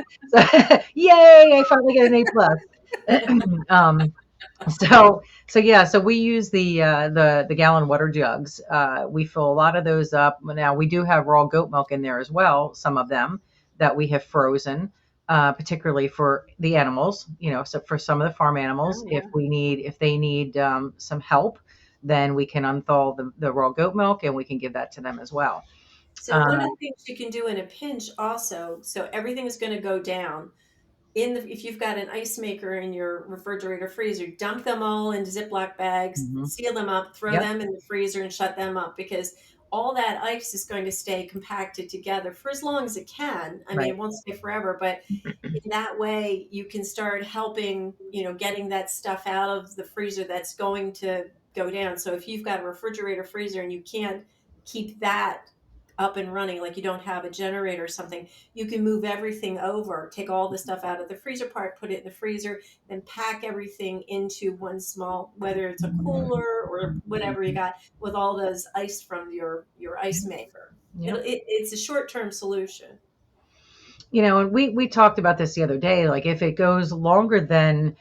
yay! I finally get an A plus. So we use the gallon water jugs. We fill a lot of those up. Now we do have raw goat milk in there as well. Some of them that we have frozen, particularly for the animals. So for some of the farm animals, Oh, yeah. if they need some help, then we can unthaw the raw goat milk, and we can give that to them as well. So one of the things you can do in a pinch also, so everything is going to go down. If you've got an ice maker in your refrigerator freezer, dump them all into Ziploc bags, Mhm. seal them up, throw Yep. them in the freezer and shut them up, because all that ice is going to stay compacted together for as long as it can. I mean, Right. it won't stay forever, but in that way you can start helping, getting that stuff out of the freezer that's going to go down. So if you've got a refrigerator freezer and you can't keep that up and running, like you don't have a generator or something, you can move everything over, take all the stuff out of the freezer part, put it in the freezer, then pack everything into one small, whether it's a cooler or whatever you got, with all those ice from your ice maker. Yep. It's a short-term solution. And we talked about this the other day. Like if it goes longer than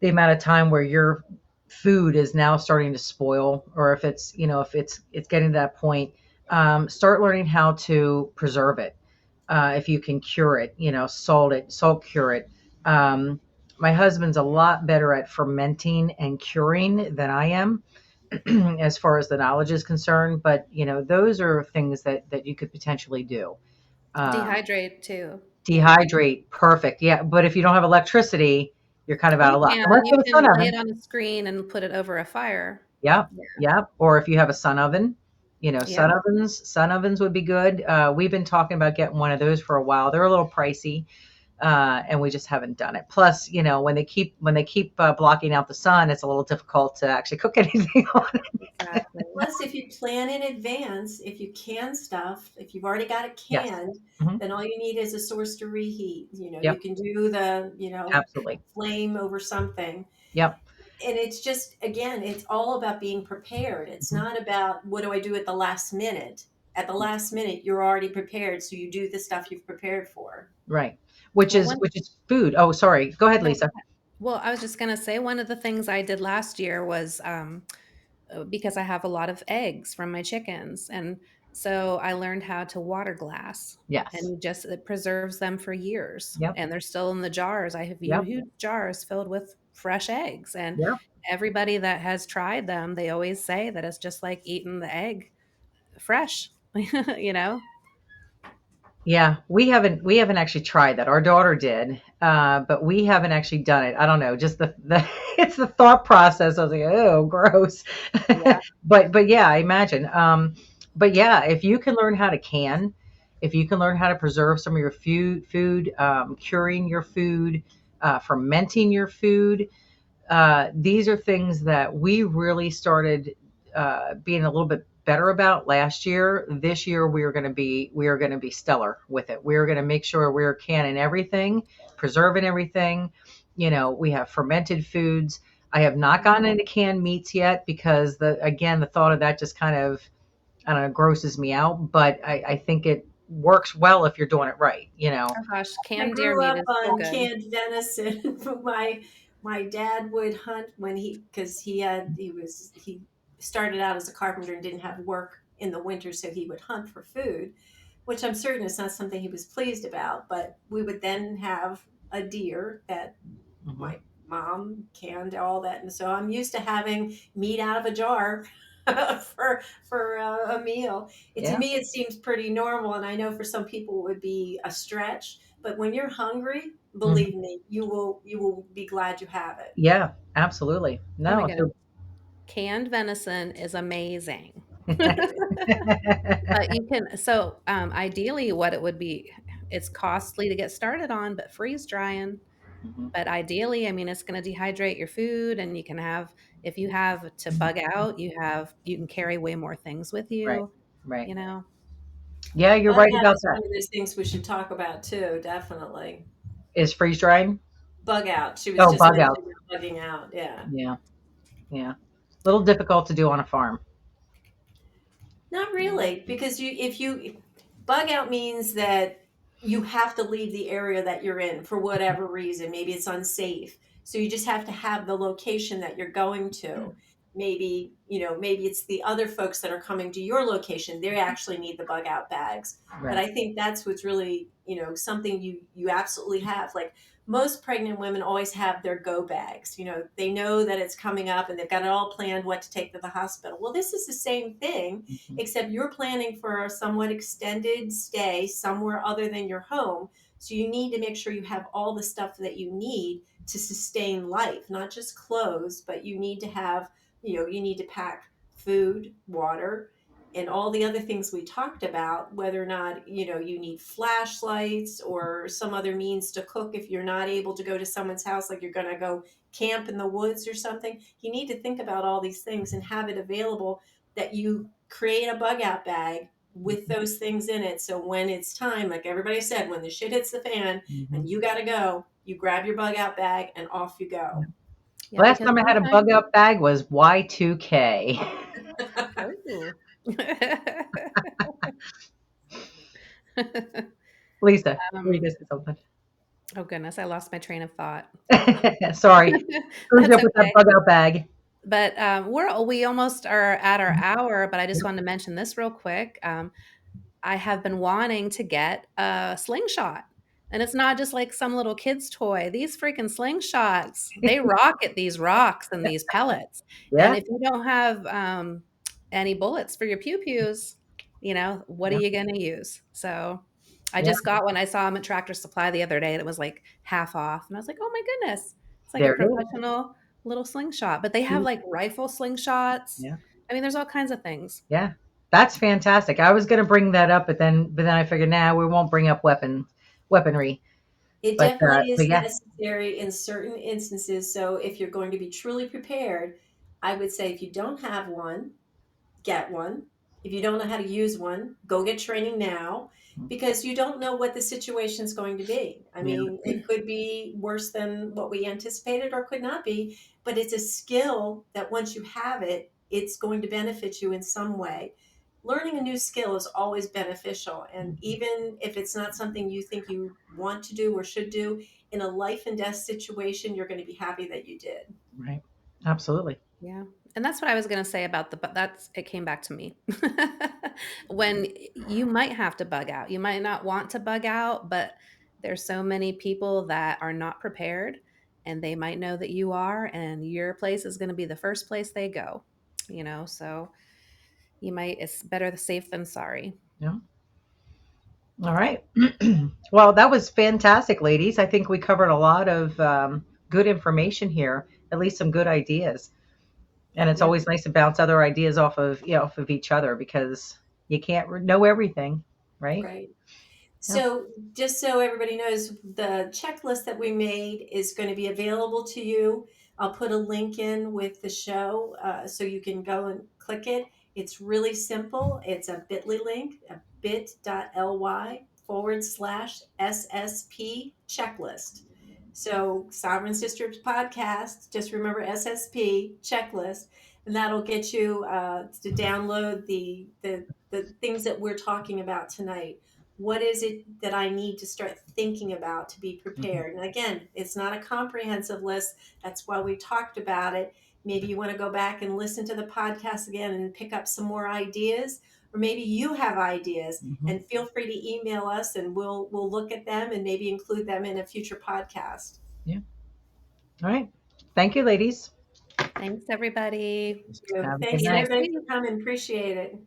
the amount of time where your food is now starting to spoil, or if it's getting to that point, start learning how to preserve it. If you can cure it, salt cure it. My husband's a lot better at fermenting and curing than I am, as far as the knowledge is concerned. But those are things that you could potentially do. Dehydrate too. Dehydrate, perfect. Yeah, but if you don't have electricity, you're kind of out of luck. Unless You you have a sun can lay oven. it on a screen and put it over a fire. Yep, yep. Or if you have a sun oven, Yeah. sun ovens would be good. We've been talking about getting one of those for a while. They're a little pricey, and we just haven't done it. Plus, when they keep blocking out the sun, it's a little difficult to actually cook anything on it. Exactly. Plus, if you plan in advance, if you can stuff, if you've already got it Yes. canned, Mhm. then all you need is a source to reheat. You Yep. can do the, Absolutely. flame over something. Yep. And it's just, again, it's all about being prepared. It's Mhm. not about what do I do at the last minute. At the last minute, you're already prepared, so you do the stuff you've prepared for. Right. Which Well, is food. Oh, sorry. Go ahead, no, Lisa. Well, I was just going to say one of the things I did last year was because I have a lot of eggs from my chickens. And so I learned how to water glass, Yes. and just it preserves them for years. Yep. And they're still in the jars. I have Yep. huge jars filled with fresh eggs. And Yep. everybody that has tried them, they always say that it's just like eating the egg fresh, you know? Yeah, we haven't actually tried that. Our daughter did, but we haven't actually done it. I don't know, just the it's the thought process. I was like, oh, gross. Yeah. But yeah, I imagine. But yeah, if you can learn how to can, if you can learn how to preserve some of your food, curing your food, fermenting your food, these are things that we really started being a little bit better about last year. This year we are going to be stellar with it. We're going to make sure we're canning everything, preserving everything. We have fermented foods. I have not gotten into canned meats yet because the thought of that just kind of, I don't know, grosses me out. But I think it works well if you're doing it right. Oh gosh, I canned deer grew meat up is so on good. canned venison. My dad would hunt when because he started out as a carpenter and didn't have work in the winter, so he would hunt for food, which I'm certain is not something he was pleased about. But we would then have a deer that Mhm. my mom canned all that, and so I'm used to having meat out of a jar for a meal. To Yeah. me, it seems pretty normal, and I know for some people it would be a stretch. But when you're hungry, Mhm. believe me, you will be glad you have it. Yeah, absolutely. Oh my No, goodness. Canned venison is amazing. It is. But you can, so ideally, what it would be, it's costly to get started on, but freeze drying. Mhm. But ideally, I mean, it's going to dehydrate your food, and you can have, if you have to bug out, you can carry way more things with Right, you, right. you know? Yeah, you're Bug right out about is that. one of those things we should talk about too. Definitely, Is freeze drying? bug out. She was Oh, just bug out. mentioning bugging out. Yeah. Yeah, yeah. A little difficult to do on a farm. Not Yeah. really, because if you bug out means that you have to leave the area that you're in for whatever reason. Maybe it's unsafe. So you just have to have the location that you're going to. Maybe it's the other folks that are coming to your location. They actually need the bug out bags. But Right. I think that's what's really, something you absolutely have. Like most pregnant women always have their go bags. They know that it's coming up and they've got it all planned what to take to the hospital. Well, this is the same thing, Mhm. except you're planning for a somewhat extended stay somewhere other than your home. So you need to make sure you have all the stuff that you need to sustain life, not just clothes, but you need to have, you need to pack food, water, and all the other things we talked about, whether or not, you need flashlights or some other means to cook if you're not able to go to someone's house, like you're going to go camp in the woods or something. You need to think about all these things and have it available, that you create a bug out bag with those things in it. So when it's time, like everybody said, when the shit hits the fan Mhm. and you got to go, you grab your bug out bag and off you Yeah. go. Yeah, Last because time I had a sometimes, bug out bag was Y2K. oh. Lisa, were you um, going to say something? oh goodness, I lost my train of thought. Sorry, screwed you That's up with that okay. bug out bag. But we almost are at our hour, but I just wanted to mention this real quick. I have been wanting to get a slingshot. And it's not just like some little kid's toy. These freaking slingshots, they rock at these rocks and these pellets. And Yeah, if you don't have any bullets for your pew-pews, what are yeah, you going to use? So I yeah. just got one. I saw them at Tractor Supply the other day and it was like half off. And I was like, oh my goodness, it's like a There it is. professional little slingshot. But they have like rifle slingshots. Yeah, I mean, there's all kinds of things. yeah. That's fantastic. I was going to bring that up, but then I figured, nah, we won't bring up weaponry. It But definitely is yeah. necessary in certain instances. So if you're going to be truly prepared, I would say if you don't have one, get one. If you don't know how to use one, go get training now, because you don't know what the situation is going to be. I Yeah. mean, it could be worse than what we anticipated or could not be, but it's a skill that once you have it, it's going to benefit you in some way. Learning a new skill is always beneficial. And even if it's not something you think you want to do or should do, in a life and death situation, you're going to be happy that you did. Right. Absolutely. Yeah. And that's what I was going to say about but it came back to me. When you might have to bug out, you might not want to bug out, but there's so many people that are not prepared, and they might know that you are, and your place is going to be the first place they go, so it's better safe than sorry. Yeah. All right. Well, that was fantastic, ladies. I think we covered a lot of good information here, at least some good ideas. And it's Yeah. always nice to bounce other ideas off of each other, because you can't know everything, right? Right. Yeah. So, just so everybody knows, the checklist that we made is going to be available to you. I'll put a link in with the show so you can go and click it. It's really simple. It's a bit.ly link, a bit.ly/SSP checklist. So, Sovereign Sisters Podcast, just remember SSP checklist, and that'll get you to download the things that we're talking about tonight. What is it that I need to start thinking about to be Mhm. prepared? And again, it's not a comprehensive list. That's why we talked about it. Maybe you want to go back and listen to the podcast again and pick up some more ideas, or maybe you have ideas, Mhm. and feel free to email us and we'll look at them and maybe include them in a future podcast. Yeah. All right. Thank you, ladies. Thanks, everybody. So Have a good thanks See you night. next everybody week. for coming. Appreciate it.